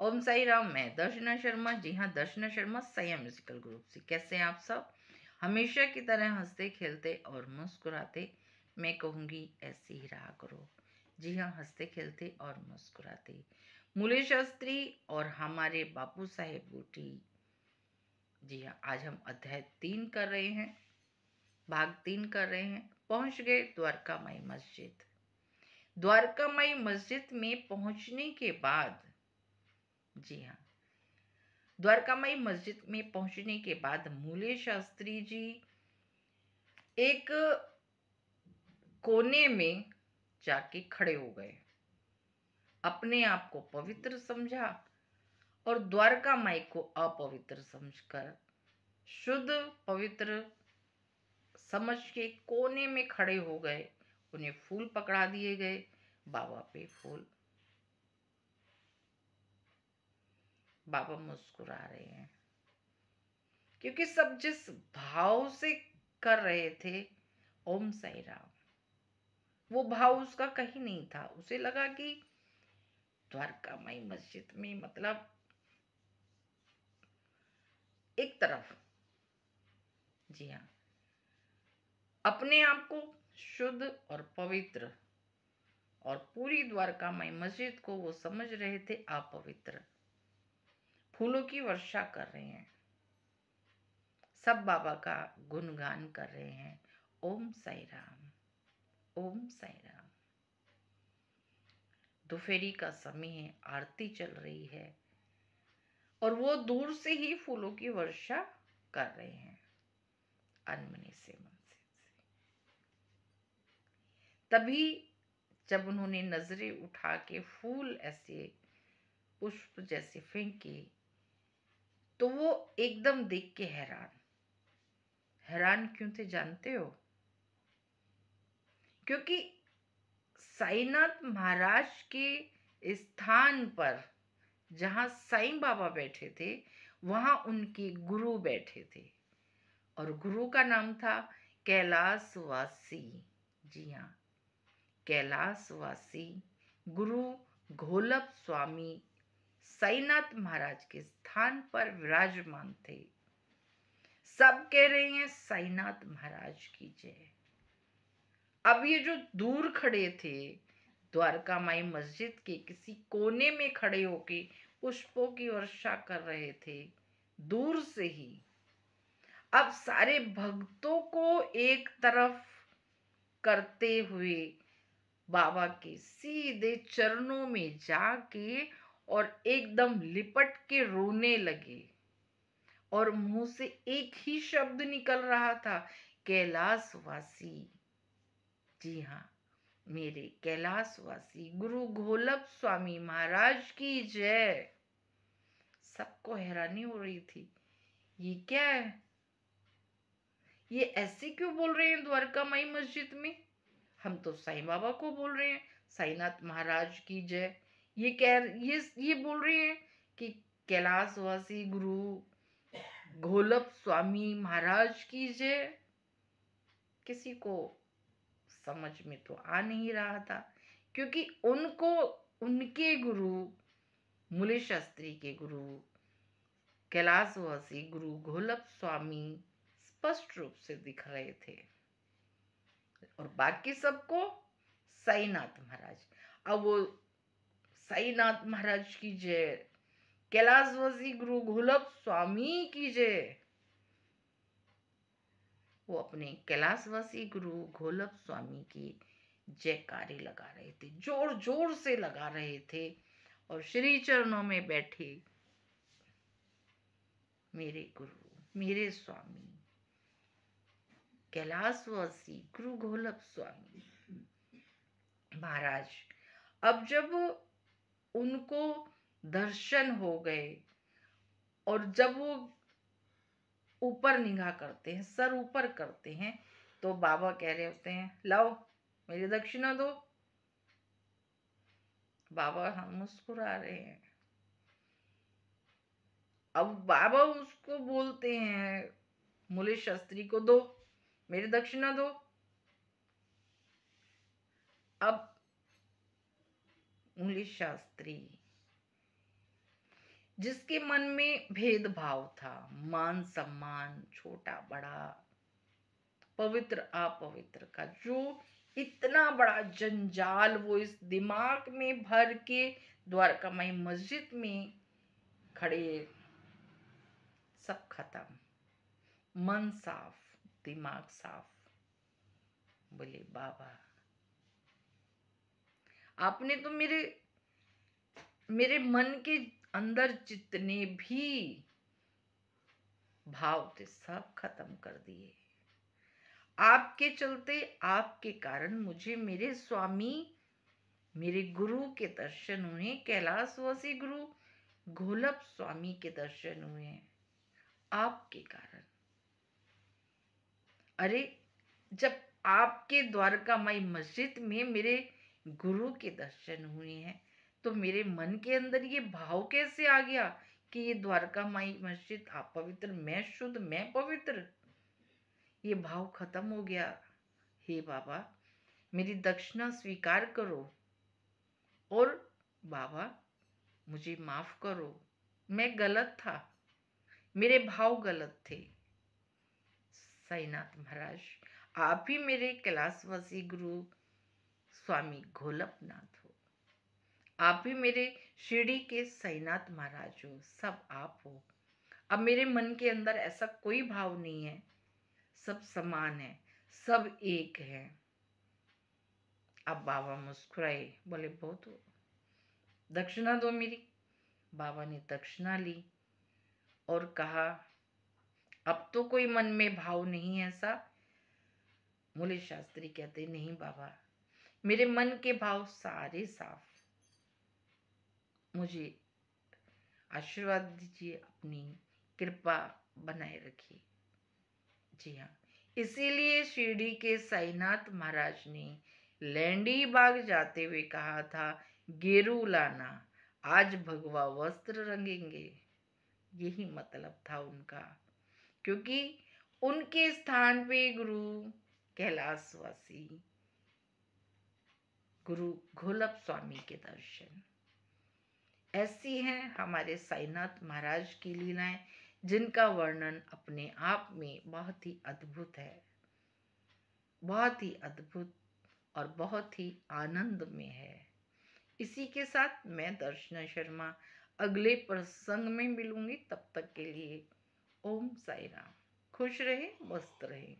ओम साई राम। मैं दर्शना शर्मा। जी हाँ, दर्शना शर्मा संयम म्यूजिकल ग्रुप से। कैसे हैं आप सब? हमेशा की तरह हंसते खेलते और मुस्कुराते। मैं कहूँगी ऐसे ही रहा करो। जी हाँ, हंसते खेलते और मुस्कुराते। मूले शास्त्री और हमारे बापू साहेब बूटी। जी हाँ, आज हम अध्याय 3 कर रहे हैं, भाग 3 कर रहे हैं। पहुंच गए द्वारका माई मस्जिद। द्वारका माई मस्जिद में पहुंचने के बाद, जी हाँ, द्वारका माई मस्जिद में पहुंचने के बाद मूले शास्त्री जी एक कोने में जाके खड़े हो गए। अपने आप को पवित्र समझा और द्वारका माई को अपवित्र समझकर शुद्ध पवित्र समझ के कोने में खड़े हो गए। उन्हें फूल पकड़ा दिए गए। बाबा पे फूल। बाबा मुस्कुरा रहे हैं क्योंकि सब जिस भाव से कर रहे थे ओम साई राम, वो भाव उसका कहीं नहीं था। उसे लगा कि द्वारका माई मस्जिद में मतलब एक तरफ, जी हाँ, अपने आप को शुद्ध और पवित्र, और पूरी द्वारका माई मस्जिद को वो समझ रहे थे अपवित्र। फूलों की वर्षा कर रहे हैं, सब बाबा का गुणगान कर रहे हैं। ओम साई राम, ओम साई राम। दोपहरी का समय है, आरती चल रही है और वो दूर से ही फूलों की वर्षा कर रहे हैं अनमने से, मन से। तभी जब उन्होंने नजरें उठा के फूल ऐसे पुष्प जैसे फेंके तो वो एकदम देख के हैरान। हैरान क्यों थे जानते हो? क्योंकि साईनाथ महाराज के स्थान पर जहां साईं बाबा बैठे थे वहां उनके गुरु बैठे थे और गुरु का नाम था कैलाशवासी। जी हाँ, कैलाशवासी गुरु घोलप स्वामी साईनाथ महाराज के स्थान पर विराजमान थे। सब कह रहे हैं साईनाथ महाराज की जय। अब ये जो दूर खड़े थे, द्वारका माई मस्जिद के किसी कोने में खड़े होके पुष्पों की वर्षा कर रहे थे दूर से ही, अब सारे भक्तों को एक तरफ करते हुए बाबा के सीधे चरणों में जाके और एकदम लिपट के रोने लगे और मुंह से एक ही शब्द निकल रहा था, कैलाशवासी। जी हाँ, मेरे कैलाशवासी गुरु घोलप स्वामी महाराज की जय। सबको हैरानी हो रही थी, ये क्या है? ये ऐसे क्यों बोल रहे हैं द्वारका माई मस्जिद में? हम तो साईं बाबा को बोल रहे हैं साईनाथ महाराज की जय। ये बोल रहे हैं कि कैलाशवासी गुरु घोलप स्वामी महाराज की जय। किसी को समझ में तो आ नहीं रहा था क्योंकि उनको उनके गुरु मूले शास्त्री के गुरु कैलाशवासी गुरु घोलप स्वामी स्पष्ट रूप से दिख रहे थे और बाकी सबको साईनाथ महाराज। अब वो साईनाथ महाराज की जय, कैलाशवासी गुरु घोलप स्वामी की जय, वो अपने कैलाशवासी गुरु घोलप स्वामी की जयकारे लगा रहे थे, जोर जोर से लगा रहे थे और श्री चरणों में बैठे मेरे गुरु मेरे स्वामी कैलाशवासी गुरु घोलप स्वामी महाराज। अब जब उनको दर्शन हो गए और जब वो ऊपर निगाह करते हैं, सर ऊपर करते हैं, तो बाबा कह रहे होते हैं, लाओ मेरी दक्षिणा दो। बाबा हम मुस्कुरा रहे हैं। अब बाबा उसको बोलते हैं मूले शास्त्री को, दो मेरी दक्षिणा दो। अब मूले शास्त्री जिसके मन में भेदभाव था, मान सम्मान, छोटा बड़ा, पवित्र अपवित्र का जो इतना बड़ा जंजाल वो इस दिमाग में भर के द्वारकामाई मस्जिद में खड़े, सब खत्म। मन साफ, दिमाग साफ। बोले बाबा आपने तो मेरे मन के अंदर जितने भी भाव थे सब खत्म कर दिए। आपके चलते, आपके कारण मुझे मेरे स्वामी, मेरे गुरु के दर्शन हुए, कैलाशवासी गुरु घोलप स्वामी के दर्शन हुए आपके कारण। अरे जब आपके द्वारकामाई मस्जिद में मेरे गुरु के दर्शन हुए हैं तो मेरे मन के अंदर ये भाव कैसे आ गया कि ये द्वारकामाई मस्जिद आप पवित्र, मैं शुद्ध, मैं पवित्र। ये भाव खत्म हो गया। हे बाबा मेरी दक्षिणा स्वीकार करो और बाबा मुझे माफ करो, मैं गलत था, मेरे भाव गलत थे। साईनाथ महाराज आप ही मेरे कैलाशवासी गुरु स्वामी घोलपनाथ हो, आप ही मेरे शिरडी के साईनाथ महाराज हो, सब आप हो। अब मेरे मन के अंदर ऐसा कोई भाव नहीं है, सब समान है, सब एक है। अब बाबा मुस्कुराए, बोले बहुत हो, दक्षिणा दो मेरी। बाबा ने दक्षिणा ली और कहा अब तो कोई मन में भाव नहीं है ऐसा। मूले शास्त्री कहते नहीं बाबा मेरे मन के भाव सारे साफ, मुझे आशीर्वाद दीजिए, अपनी कृपा बनाए रखिए। जी हाँ, इसीलिए शिरडी के साईनाथ महाराज ने लैंडी बाग जाते हुए कहा था गेरू लाना, आज भगवा वस्त्र रंगेंगे। यही मतलब था उनका, क्योंकि उनके स्थान पे गुरु कैलाशवासी गुरु घोलप स्वामी के दर्शन। ऐसी हैं हमारे साईनाथ महाराज की लीलाएं जिनका वर्णन अपने आप में बहुत ही अद्भुत है, बहुत ही अद्भुत और बहुत ही आनंद में है। इसी के साथ मैं दर्शना शर्मा अगले प्रसंग में मिलूंगी। तब तक के लिए ओम साई राम। खुश रहे, मस्त रहे।